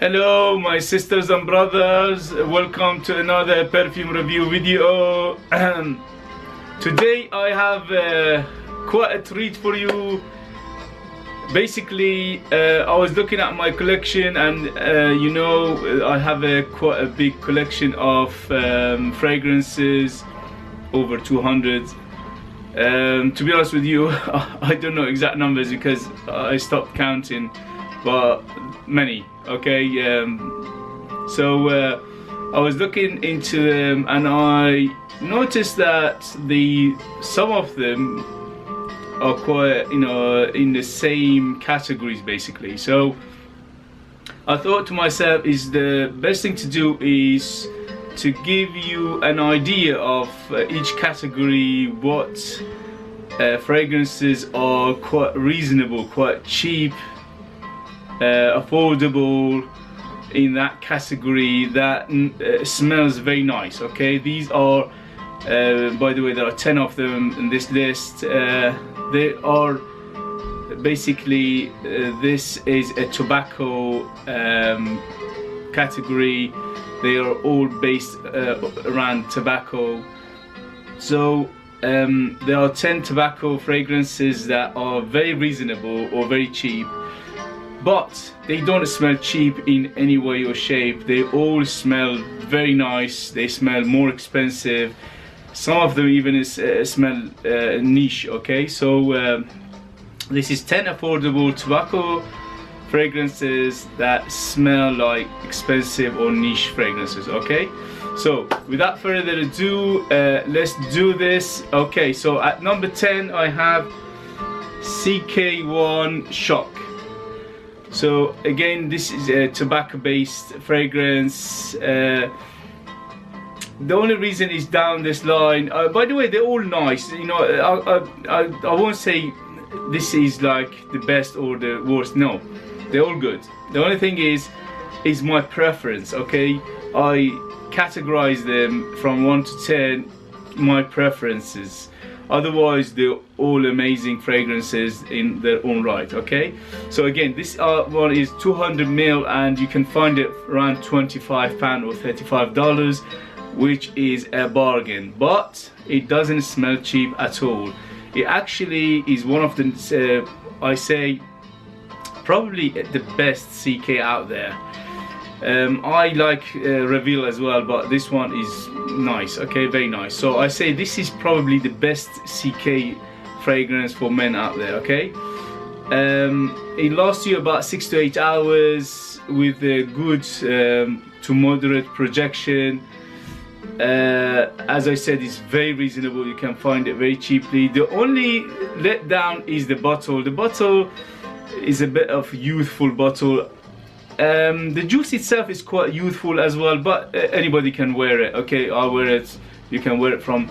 Hello my sisters and brothers, welcome to another perfume review video. Today I have quite a treat for you. Basically I was looking at my collection and you know, I have quite a big collection of fragrances, over 200. To be honest with you, I don't know exact numbers because I stopped counting, but many. Okay, so I was looking into them and I noticed that some of them are quite, you know, in the same categories basically. So I thought to myself, is the best thing to do is to give you an idea of each category, what fragrances are quite reasonable, quite cheap, affordable in that category that smells very nice. Okay, these are by the way, there are 10 of them in this list. They are basically this is a tobacco category. They are all based around tobacco. So there are 10 tobacco fragrances that are very reasonable or very cheap, but they don't smell cheap in any way or shape. They all smell very nice. They smell more expensive. Some of them even smell niche. Okay, so this is 10 affordable tobacco fragrances that smell like expensive or niche fragrances. Okay, so without further ado, let's do this. Okay, so at number 10 I have CK1 Shock. So again, this is a tobacco-based fragrance. The only reason is down this line. By the way, they're all nice. You know, I won't say this is like the best or the worst. No, they're all good. The only thing is my preference. Okay, I categorize them from 1 to 10. My preferences. Otherwise, they're all amazing fragrances in their own right. Okay, so again, this one is 200 ml and you can find it around £25 or $35, which is a bargain, but it doesn't smell cheap at all. It actually is one of the I say probably the best CK out there. I like Vermeil as well, but this one is nice. Okay, very nice. So I say this is probably the best CK fragrance for men out there. Okay, it lasts you about 6 to 8 hours with a good to moderate projection. As I said, it's very reasonable. You can find it very cheaply. The only letdown is the bottle. The bottle is a bit of youthful bottle. The juice itself is quite youthful as well, but anybody can wear it. Okay, I wear it. You can wear it from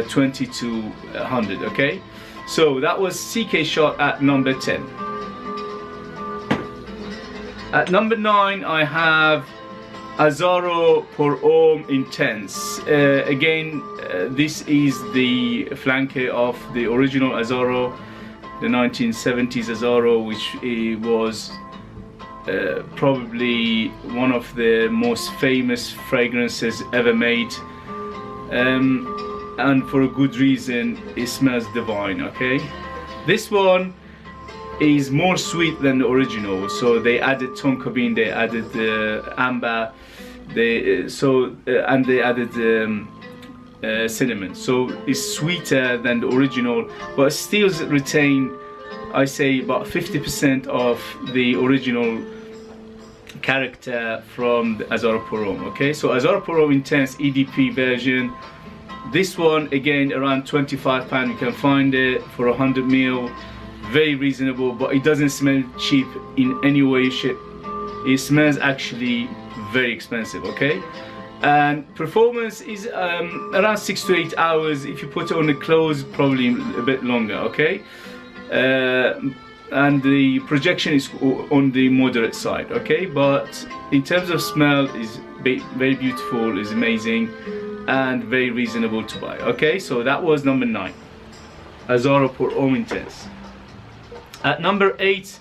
20 to 100. Okay, so that was CK Shot at number 10. At number 9 I have Azzaro Pour Homme Intense. Again, this is the flanker of the original Azzaro, the 1970s Azzaro, which was probably one of the most famous fragrances ever made, and for a good reason. It smells divine. Okay, this one is more sweet than the original, so they added tonka bean, they added amber, and they added cinnamon, so it's sweeter than the original, but still retain, I say, about 50% of the original character from the Azzaro Pour Homme. Okay, so Azzaro Pour Homme Intense EDP version. This one again around £25. You can find it for 100 ml. Very reasonable, but it doesn't smell cheap in any way, shape. It smells actually very expensive. Okay, and performance is around 6 to 8 hours. If you put it on the clothes, probably a bit longer. Okay, and the projection is on the moderate side. Okay, but in terms of smell, is very beautiful, is amazing, and very reasonable to buy. Okay, so that was number 9, Azzaro Pour Homme Intense. At number 8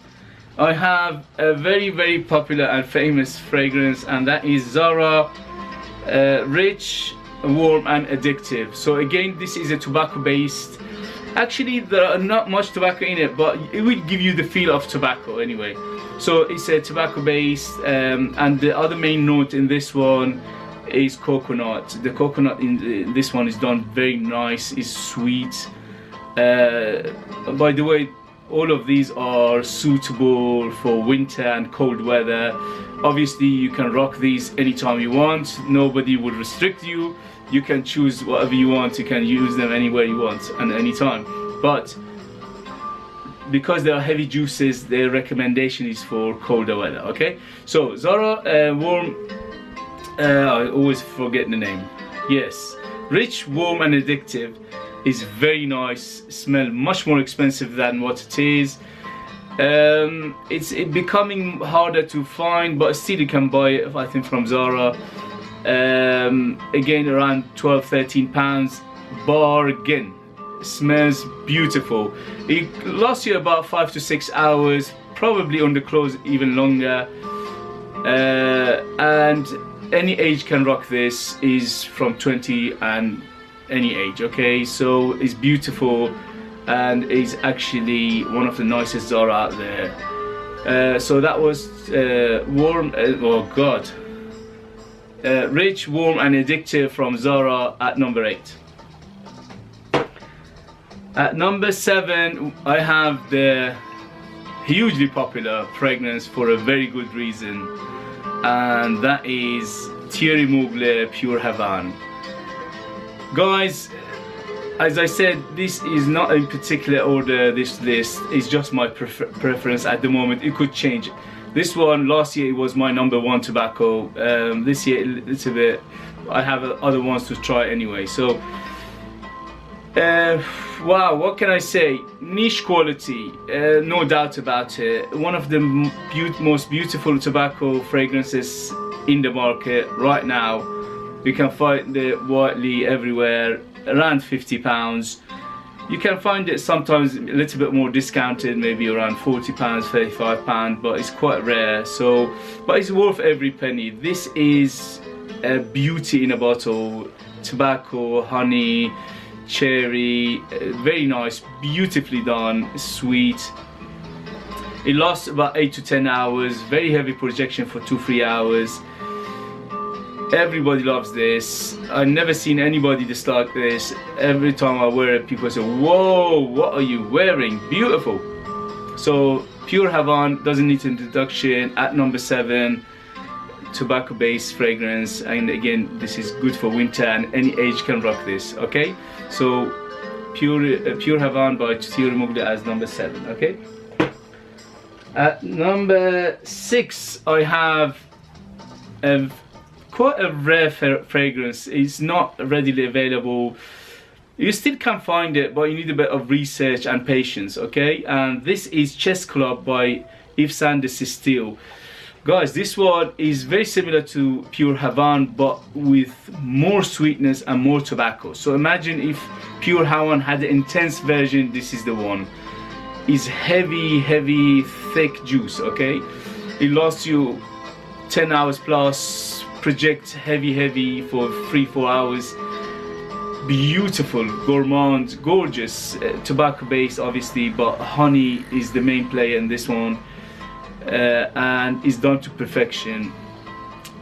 I have a very popular and famous fragrance, and that is Zara Rich, Warm and Addictive. So again, this is a tobacco based. Actually, there are not much tobacco in it, but it will give you the feel of tobacco anyway. So it's a tobacco based, and the other main note in this one is coconut. The coconut in this one is done very nice, is sweet. By the way, all of these are suitable for winter and cold weather. Obviously, you can rock these anytime you want. Nobody will restrict you. You can choose whatever you want. You can use them anywhere you want and anytime. But because they are heavy juices, their recommendation is for colder weather. Okay, so Zara Warm. I always forget the name. Yes, Rich, Warm and Addictive is very nice. Smell much more expensive than what it is. It's becoming harder to find, but still you can buy it, I think, from Zara. Again, around 12-13 pounds. Bargain. Smells beautiful. It lasts you about 5 to 6 hours, probably on the clothes even longer. And any age can rock this. Is from 20 and any age. Okay, so it's beautiful and is actually one of the nicest Zara out there. So that was Warm, oh god, Rich, Warm and Addictive from Zara at number 8. At number 7, I have the hugely popular fragrance for a very good reason, and that is Thierry Mugler Pure Havane. Guys, as I said, this is not in particular order. This list is just my preference at the moment. It could change. This one, last year, it was my number 1 tobacco. This year, it's a bit, I have other ones to try anyway. So, wow, what can I say? Niche quality, no doubt about it. One of the most beautiful tobacco fragrances in the market right now. You can find it widely everywhere, around £50. You can find it sometimes a little bit more discounted, maybe around £40, £35, but it's quite rare. So, but it's worth every penny. This is a beauty in a bottle. Tobacco, honey, cherry, very nice, beautifully done, sweet. It lasts about 8 to 10 hours. Very heavy projection for 2-3 hours. Everybody loves this. I've never seen anybody dislike this. Every time I wear it, people say, whoa, what are you wearing? Beautiful. So Pure Havane doesn't need introduction. At number 7, tobacco based fragrance, and again, this is good for winter and any age can rock this. Okay, so Pure Havane by Thierry Mugler as number 7. Okay, at number 6, I have quite a rare fragrance. It's not readily available. You still can find it, but you need a bit of research and patience. Okay, and this is Chess Club by Yves Saint Cecile. Guys, this one is very similar to Pure Havane, but with more sweetness and more tobacco. So imagine if Pure Havane had the intense version. This is the one. It's heavy, thick juice. Okay, it lasts you 10 hours plus. Project heavy for 3-4 hours. Beautiful, gourmand, gorgeous, tobacco based obviously, but honey is the main player in this one, and is done to perfection.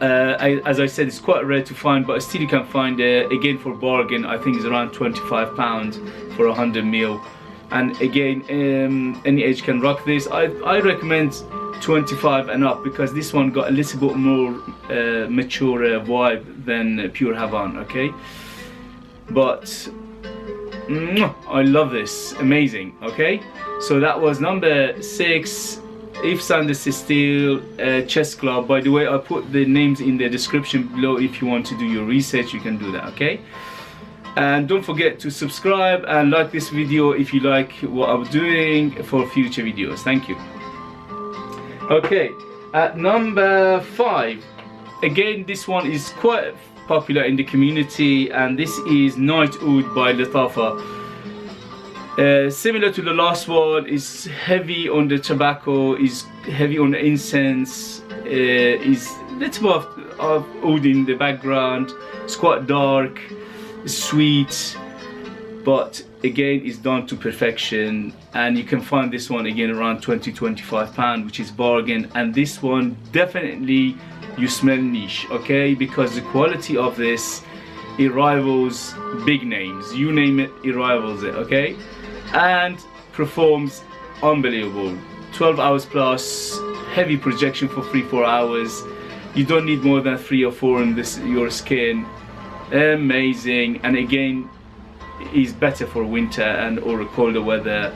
As I said, it's quite rare to find, but still you can find it. Again, for bargain, I think it's around £25 for 100 ml. And again, any age can rock this. I recommend 25 and up, because this one got a little bit more mature vibe than Pure Havane. Okay, but I love this, amazing. Okay, so that was number 6, Yves Saint Cecile Chess Club. By the way, I put the names in the description below. If you want to do your research, you can do that. Okay, and don't forget to subscribe and like this video if you like what I'm doing for future videos. Thank you. Okay, at number 5, again, this one is quite popular in the community, and this is Night Oud by Latafa. Similar to the last one, is heavy on the tobacco, is heavy on the incense, is little bit of oud in the background. It's quite dark, it's sweet, but again it's done to perfection. And you can find this one again around £20–25, which is bargain. And this one definitely you smell niche, okay, because the quality of this, it rivals big names, you name it, it rivals it, okay, and performs unbelievable. 12 hours plus, heavy projection for 3–4 hours. You don't need more than 3 or 4 in this your skin. Amazing. And again, is better for winter and or colder weather.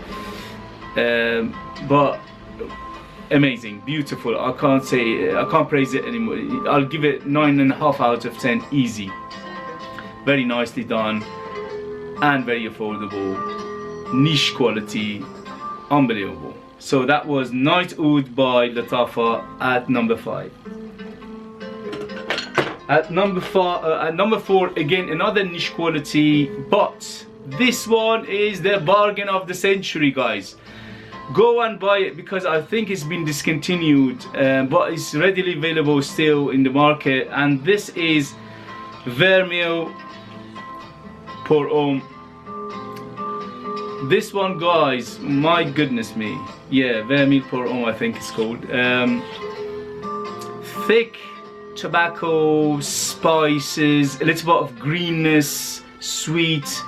But amazing, beautiful. I can't praise it anymore. I'll give it 9.5 out of 10 easy. Very nicely done and very affordable, niche quality, unbelievable. So that was Night Oud by Latafa at number 5. At number 4, again another niche quality, but this one is the bargain of the century, guys. Go and buy it because I think it's been discontinued, but it's readily available still in the market. And this is Vermeil Pour Homme. This one, guys, my goodness me, yeah, Vermeil Pour Homme I think it's called. Thick tobacco, spices, a little bit of greenness, sweet,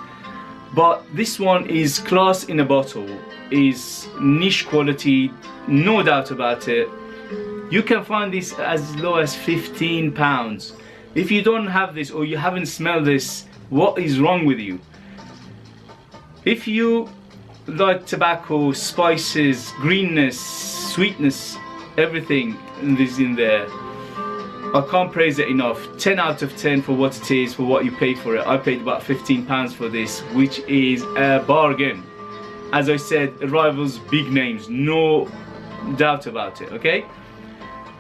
but this one is class in a bottle, is niche quality, no doubt about it. You can find this as low as £15. If you don't have this or you haven't smelled this, what is wrong with you? If you like tobacco, spices, greenness, sweetness, everything is in there. I can't praise it enough. 10 out of 10 for what it is, for what you pay for it. I paid about £15 for this, which is a bargain. As I said, it rivals big names, no doubt about it, okay?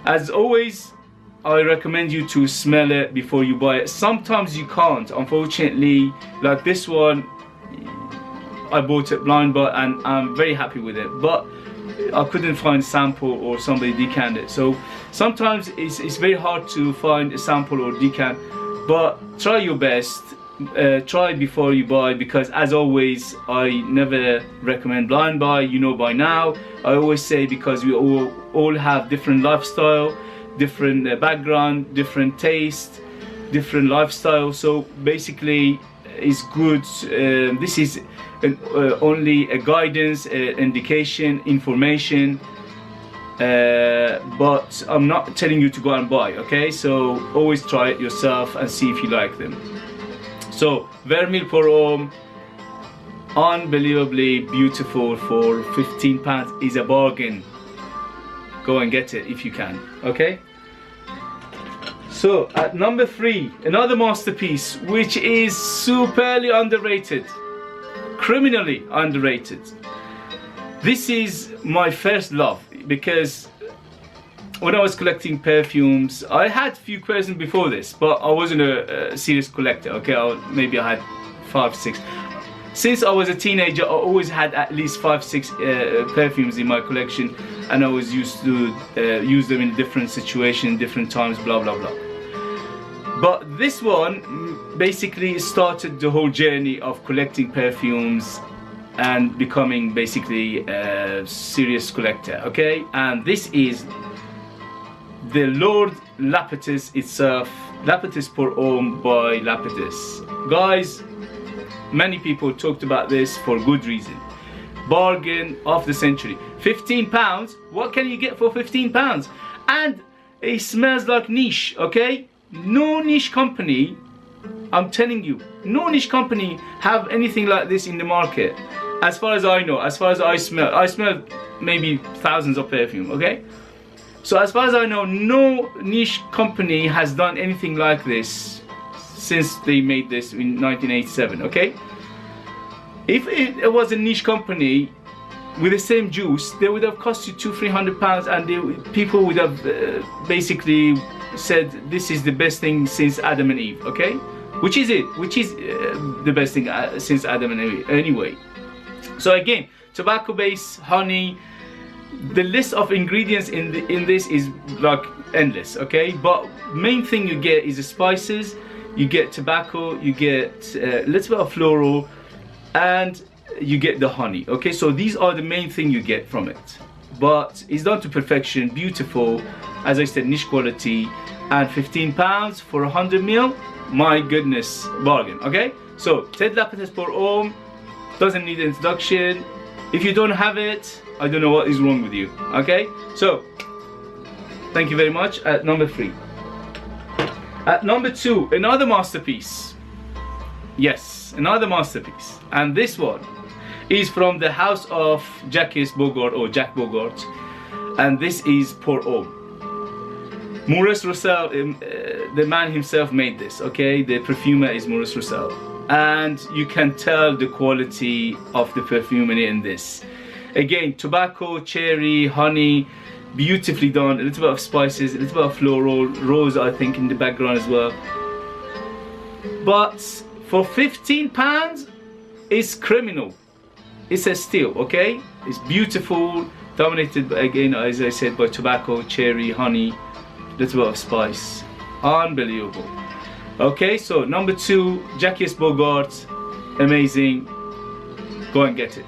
As always, I recommend you to smell it before you buy it. Sometimes you can't, unfortunately. Like this one, I bought it blind buy and I'm very happy with it, but I couldn't find a sample or somebody decant it. So sometimes it's very hard to find a sample or decant, but try your best. Try before you buy, because as always I never recommend blind buy, you know by now. I always say, because we all have different lifestyle, different background, different taste, different lifestyle. So basically it's good, this is only a guidance, indication, information, but I'm not telling you to go and buy, okay? So always try it yourself and see if you like them. So Vermeil Pour Homme, unbelievably beautiful for £15 is a bargain. Go and get it if you can, okay? So at number 3, another masterpiece which is superly underrated, criminally underrated. This is my first love, because when I was collecting perfumes, I had a few perfumes before this, but I wasn't a serious collector, okay? Maybe I had 5, 6. Since I was a teenager, I always had at least 5, 6 perfumes in my collection, and I was used to use them in different situations, different times, blah blah blah. But this one basically started the whole journey of collecting perfumes and becoming basically a serious collector, okay? And this is the Lord Lapidus itself, Lapidus Pour Homme by Lapidus. Guys, many people talked about this for good reason. Bargain of the century. £15, what can you get for £15? And it smells like niche, okay? No niche company, I'm telling you, no niche company have anything like this in the market. As far as I know, as far as I smell maybe thousands of perfume, okay? So as far as I know, no niche company has done anything like this since they made this in 1987, okay? If it was a niche company with the same juice, they would have cost you £200–300, and people would have basically said this is the best thing since Adam and Eve, okay? Which is it? Which is the best thing since Adam and Eve anyway? So again, tobacco base, honey. The list of ingredients in this is like endless, okay? But main thing you get is the spices, you get tobacco, you get a little bit of floral, and you get the honey, okay? So these are the main thing you get from it. But it's done to perfection, beautiful, as I said, niche quality, and £15 for 100 ml. My goodness, bargain, okay? So Ted Lapidus pour homme doesn't need introduction. If you don't have it, I don't know what is wrong with you, okay? So, thank you very much. At number 3. At number 2, another masterpiece. Yes, another masterpiece. And this one is from the house of Jacques Bogart, or Jack Bogart. And this is Pour Homme. Maurice Roussel, the man himself made this, okay? The perfumer is Maurice Roussel. And you can tell the quality of the perfume in this. Again, tobacco, cherry, honey, beautifully done. A little bit of spices, a little bit of floral, rose I think in the background as well. But for £15, it's criminal. It's a steal, okay? It's beautiful, dominated again, as I said, by tobacco, cherry, honey, little bit of spice. Unbelievable. Okay, so number 2, Jacques Bogart, amazing. Go and get it.